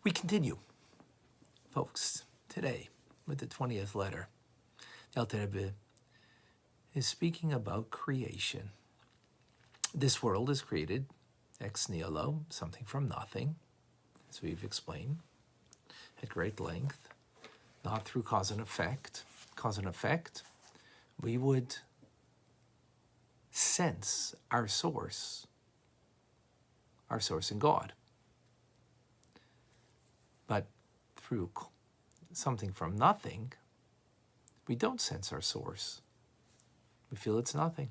We continue, folks, today with the 20th letter. The Alter Rebbe is speaking about creation. This world is created ex nihilo, something from nothing, as we've explained at great length, not through cause and effect. Cause and effect, we would sense our source in God. But through something from nothing, we don't sense our source. We feel it's nothing.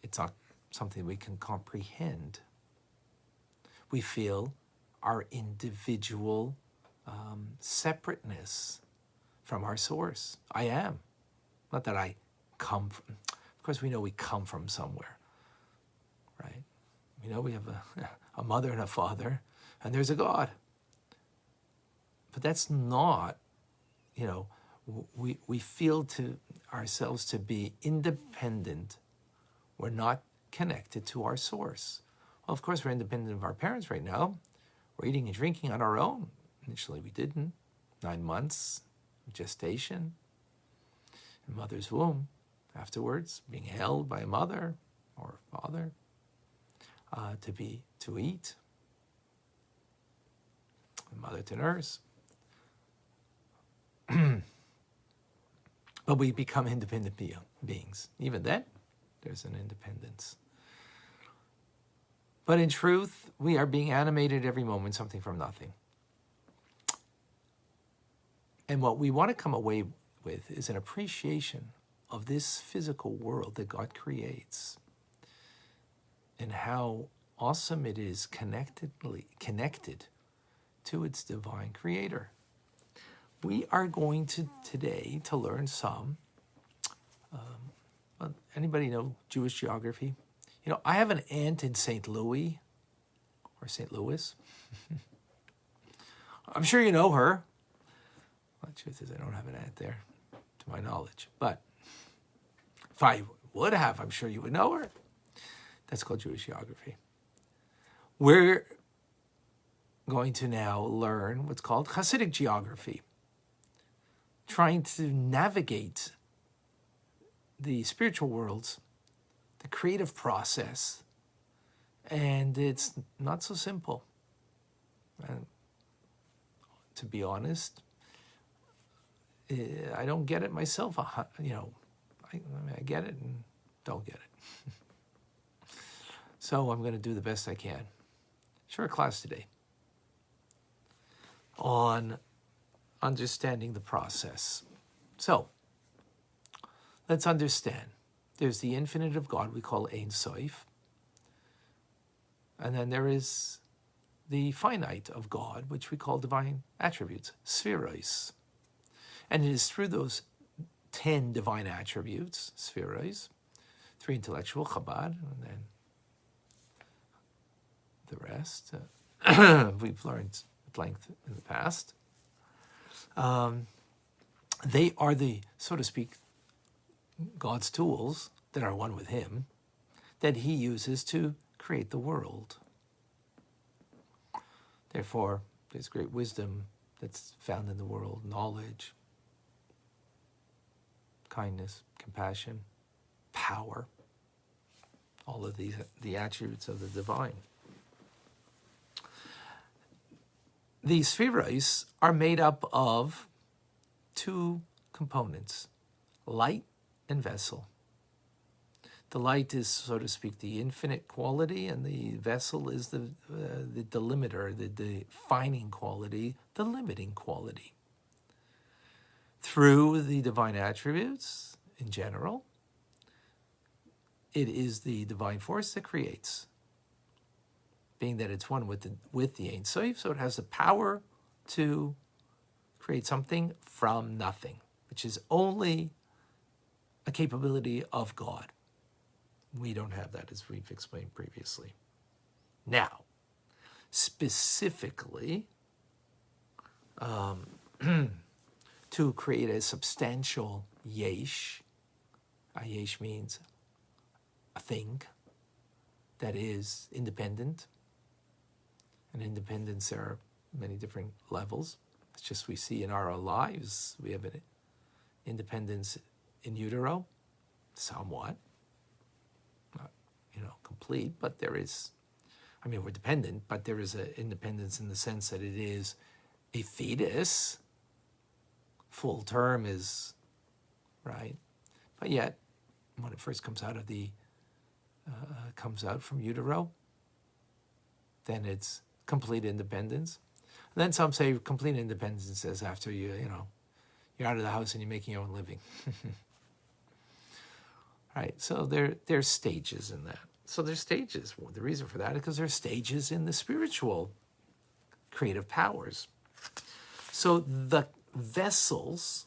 It's not something we can comprehend. We feel our individual separateness from our source. I am. Not that I come from. Of course, we know we come from somewhere, right? We know we have a mother and a father, and there's a God. But that's not, we feel to ourselves to be independent. We're not connected to our source. Well, of course, we're independent of our parents right now. We're eating and drinking on our own. Initially, we didn't. 9 months of gestation in mother's womb. Afterwards, being held by a mother or father to eat. A mother to nurse. But we become independent beings. Even then, there's an independence. But in truth, we are being animated every moment, something from nothing. And what we want to come away with is an appreciation of this physical world that God creates and how awesome it is connected to its divine creator. We are going to today to learn some. Anybody know Jewish geography? I have an aunt in St. Louis, or St. Louis. I'm sure you know her. Well, the truth is I don't have an aunt there, to my knowledge. But if I would have, I'm sure you would know her. That's called Jewish geography. We're going to now learn what's called Chassidic geography, trying to navigate the spiritual worlds, the creative process, and it's not so simple. And to be honest, I don't get it myself. I get it and don't get it. So I'm going to do the best I can. Short class today on understanding the process. So let's understand. There's the infinite of God we call Ein Sof. And then there is the finite of God, which we call divine attributes, sefiros. And it is through those 10 divine attributes, sefiros, 3 intellectual, Chabad, and then the rest. We've learned at length in the past. They are the, so to speak, God's tools that are one with him, that he uses to create the world. Therefore, there's great wisdom that's found in the world, knowledge, kindness, compassion, power, all of these, the attributes of the divine. These sefiros are made up of 2 components, light and vessel. The light is, so to speak, the infinite quality, and the vessel is the delimiter, the defining quality, the limiting quality. Through the divine attributes, in general, it is the divine force that creates, being that it's one with the Ein Sof, so it has the power to create something from nothing, which is only a capability of God. We don't have that, as we've explained previously. Now, specifically, to create a substantial yesh, a yesh means a thing that is independent And independence, there are many different levels. It's just we see in our lives, we have an independence in utero, somewhat. Not, complete, but there is, we're dependent, but there is an independence in the sense that it is a fetus. Full term is, right? But yet, when it first comes out from utero, then it's complete independence. And then some say complete independence is after you're out of the house and you're making your own living. Right, so there's stages in that. So there's stages. Well, the reason for that is because there's stages in the spiritual creative powers. So the vessels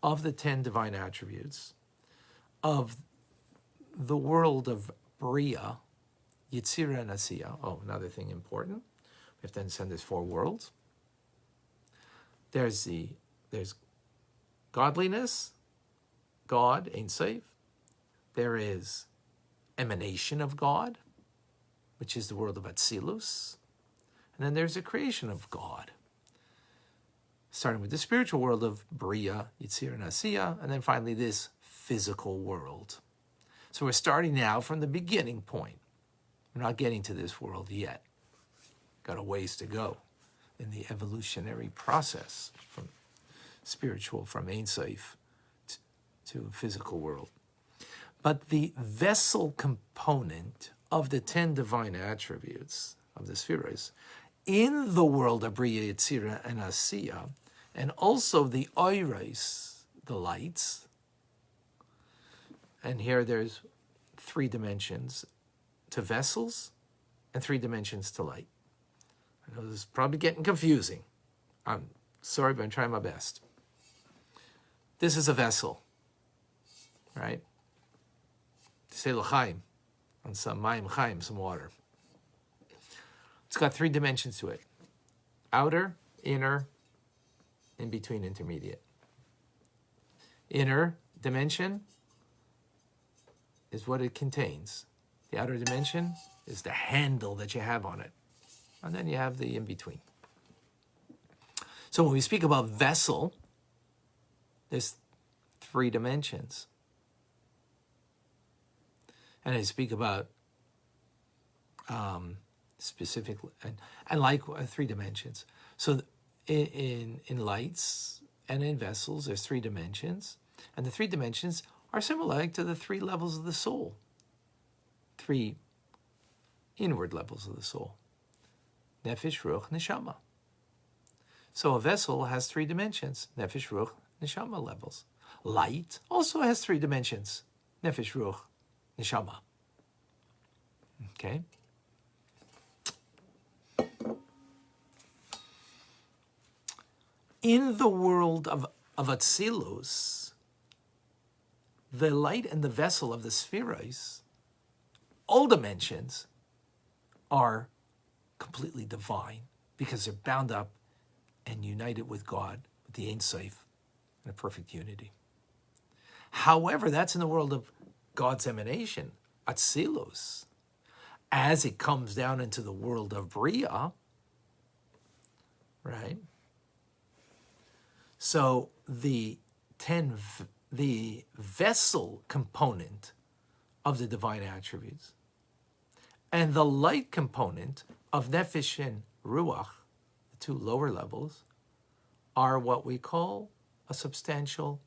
of the 10 divine attributes of the world of Bria, Yetzira, and Asiya. Oh, another thing important. We have to understand there's 4 worlds. There's godliness, God, Ein Sof. There is emanation of God, which is the world of Atzilus. And then there's the creation of God, starting with the spiritual world of Bria, Yetzira, and Asiya, and then finally this physical world. So we're starting now from the beginning point. We're not getting to this world yet. Got a ways to go in the evolutionary process from Ein Sof to a physical world. But the vessel component of the 10 divine attributes of the sefiros in the world of Bria, Yetzira, and Asiya, and also the oiros, the lights, and here there's 3 dimensions to vessels and 3 dimensions to light. I know this is probably getting confusing. I'm sorry, but I'm trying my best. This is a vessel, right? Say l'chaim, on some mayim chaim, some water. It's got 3 dimensions to it. Outer, inner, in between, intermediate. Inner dimension is what it contains. The outer dimension is the handle that you have on it. And then you have the in-between. So when we speak about vessel, there's 3 dimensions. And I speak about specifically, and like 3 dimensions. So in lights and in vessels, there's 3 dimensions. And the 3 dimensions are similar to the 3 levels of the soul. 3 inward levels of the soul. Nefesh, Ruach, Neshama. So a vessel has 3 dimensions. Nefesh, Ruach, Neshama levels. Light also has 3 dimensions. Nefesh, Ruach, Neshama. Okay? In the world of Atzilus, the light and the vessel of the sefiros, all dimensions, are completely divine because they're bound up and united with God, with the Ein Sof, in a perfect unity. However, that's in the world of God's emanation, Atzilus. As it comes down into the world of Bria, right? So the vessel component of the divine attributes and the light component of Nefesh and Ruach, the 2 lower levels, are what we call a substantial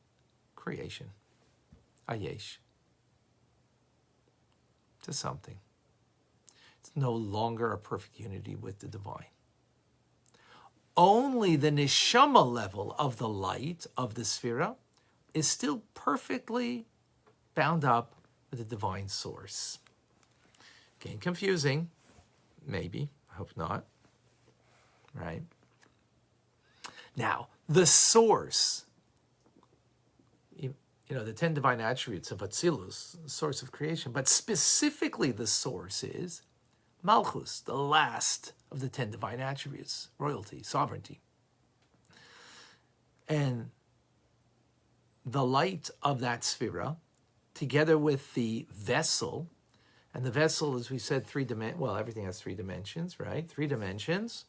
creation, a yesh. To something. It's no longer a perfect unity with the divine. Only the neshama level of the light of the sefira is still perfectly bound up with the divine source. Getting confusing, maybe, I hope not, right? Now, the source, the 10 divine attributes of Atzilus, the source of creation, but specifically the source is Malchus, the last of the 10 divine attributes, royalty, sovereignty. And the light of that sefira, together with the vessel And the vessel, as we said, well, everything has 3 dimensions, right? 3 dimensions.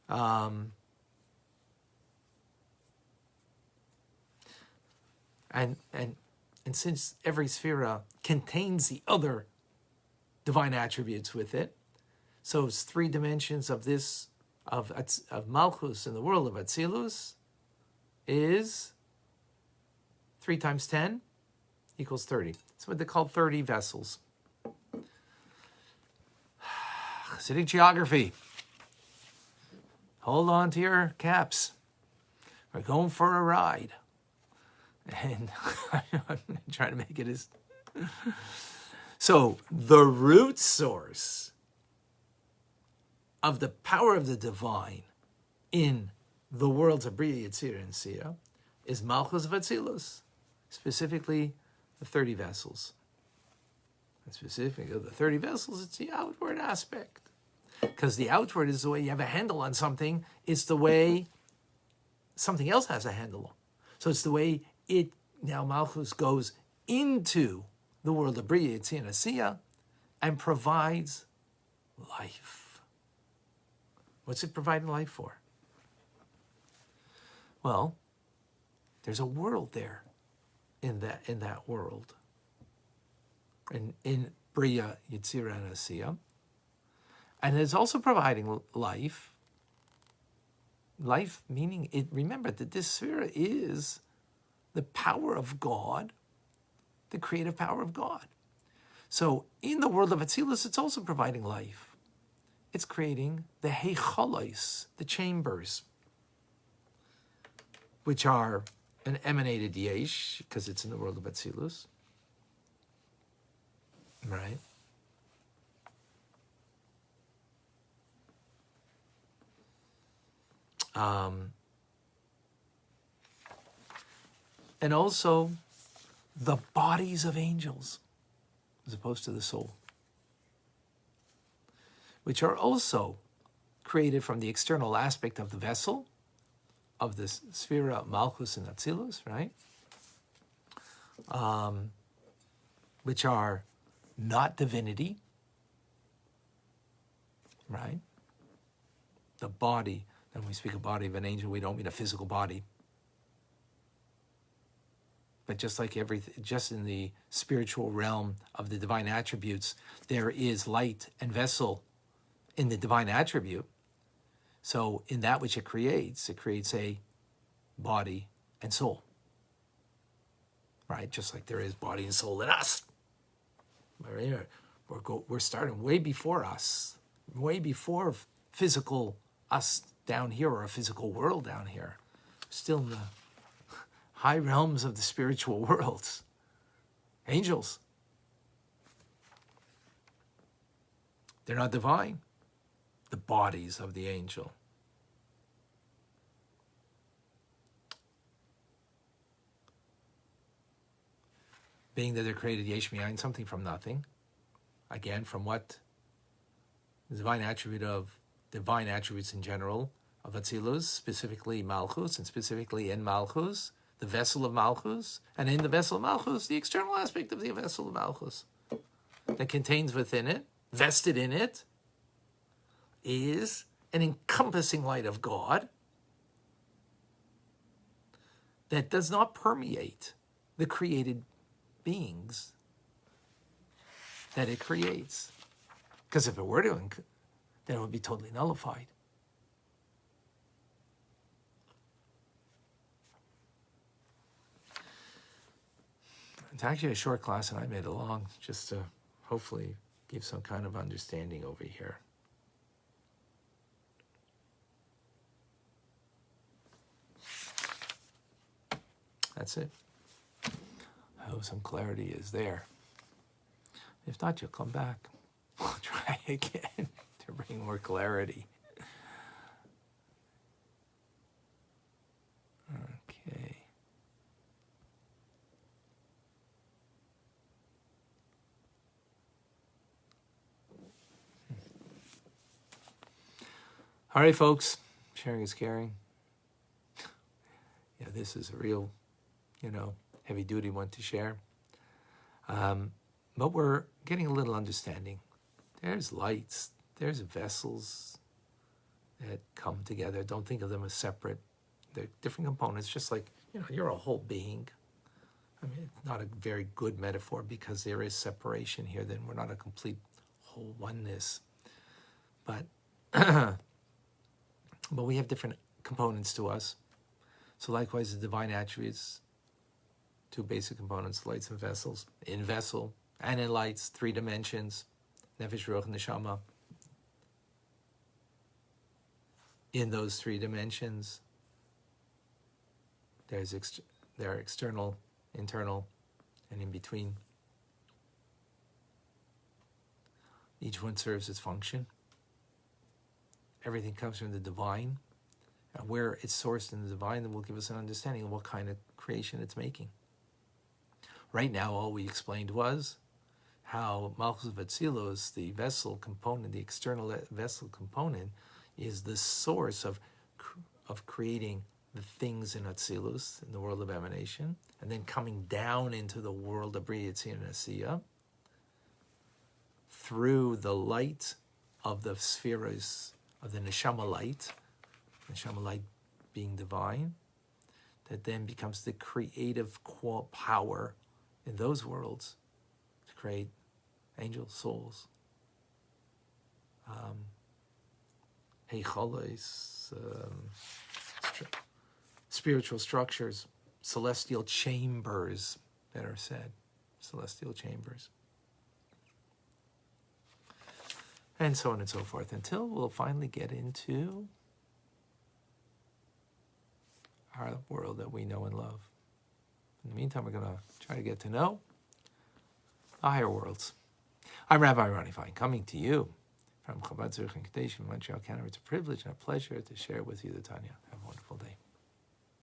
And since every sefira contains the other divine attributes with it, so it's 3 dimensions of this, of Malchus in the world of Atzilus is 3 times 10 equals 30. That's what they call 30 vessels. Chassidic geography. Hold on to your caps. We're going for a ride. And I'm trying to make it as... So, the root source of the power of the divine in the worlds of Bria, Yetzirah, and Siyah is Malchus of Atzilus, specifically the 30 vessels. And specifically, of the 30 vessels, it's the outward aspect. Because the outward is the way you have a handle on something. It's the way something else has a handle. So it's the way it, now Malchus goes into the world of Bria, Yetzirah, and Siyah and provides life. What's it providing life for? Well, there's a world there in that world. And in Bria, Yetzirah, and Siyah. And it's also providing life. Life meaning, remember that this sphere is the power of God, the creative power of God. So in the world of Atzilus, it's also providing life. It's creating the heichalos, the chambers, which are an emanated yesh, because it's in the world of Atzilus. Right? And also the bodies of angels, as opposed to the soul, which are also created from the external aspect of the vessel, of this Sefira, Malchus, and Atzilus, right? Which are not divinity, right? The body, when we speak of body of an angel, we don't mean a physical body. But just like just in the spiritual realm of the divine attributes, there is light and vessel in the divine attribute. So in that which it creates a body and soul. Right? Just like there is body and soul in us. We're starting way before us, way before physical us down here, or a physical world down here. Still in the high realms of the spiritual worlds. Angels. They're not divine. The bodies of the angel. Being that they're created yesh mi'ayin, something from nothing. Again, from what? The divine attributes in general of Atzilus, specifically Malchus, and specifically in Malchus, the vessel of Malchus, and in the vessel of Malchus, the external aspect of the vessel of Malchus that contains within it, vested in it, is an encompassing light of God that does not permeate the created beings that it creates. Because if it were to, then it would be totally nullified. It's actually a short class, and I made it long just to hopefully give some kind of understanding over here. That's it. I hope some clarity is there. If not, you'll come back. We'll try again to bring more clarity. Okay. All right, folks. Sharing is caring. Yeah, this is a real, heavy-duty one to share. But we're getting a little understanding. There's lights, there's vessels that come together. Don't think of them as separate. They're different components, just like, you're a whole being. I mean, it's not a very good metaphor because there is separation here. Then we're not a complete whole oneness. But but we have different components to us. So likewise, the divine attributes, two basic components, lights and vessels. In vessel and in lights, 3 dimensions, nefesh, ruach, and neshama. In those 3 dimensions, there are external, internal, and in between. Each one serves its function. Everything comes from the divine. And where it's sourced in the divine, that will give us an understanding of what kind of creation it's making. Right now, all we explained was how Malchus Vatzilos, the vessel component, the external vessel component, is the source of creating the things in Atzilus, in the world of emanation, and then coming down into the world of Bria, Yitzir, and Asiya, through the light of the sefiros, of the neshama light being divine, that then becomes the creative power in those worlds to create angels, souls, heichalos, spiritual structures, celestial chambers, better said, celestial chambers, and so on and so forth, until we'll finally get into our world that we know and love. In the meantime, we're going to try to get to know the higher worlds. I'm Rabbi Ronnie Fine, coming to you from Chabad Zurich and Kadesh in Montreal, Canada. It's a privilege and a pleasure to share with you the Tanya. Have a wonderful day.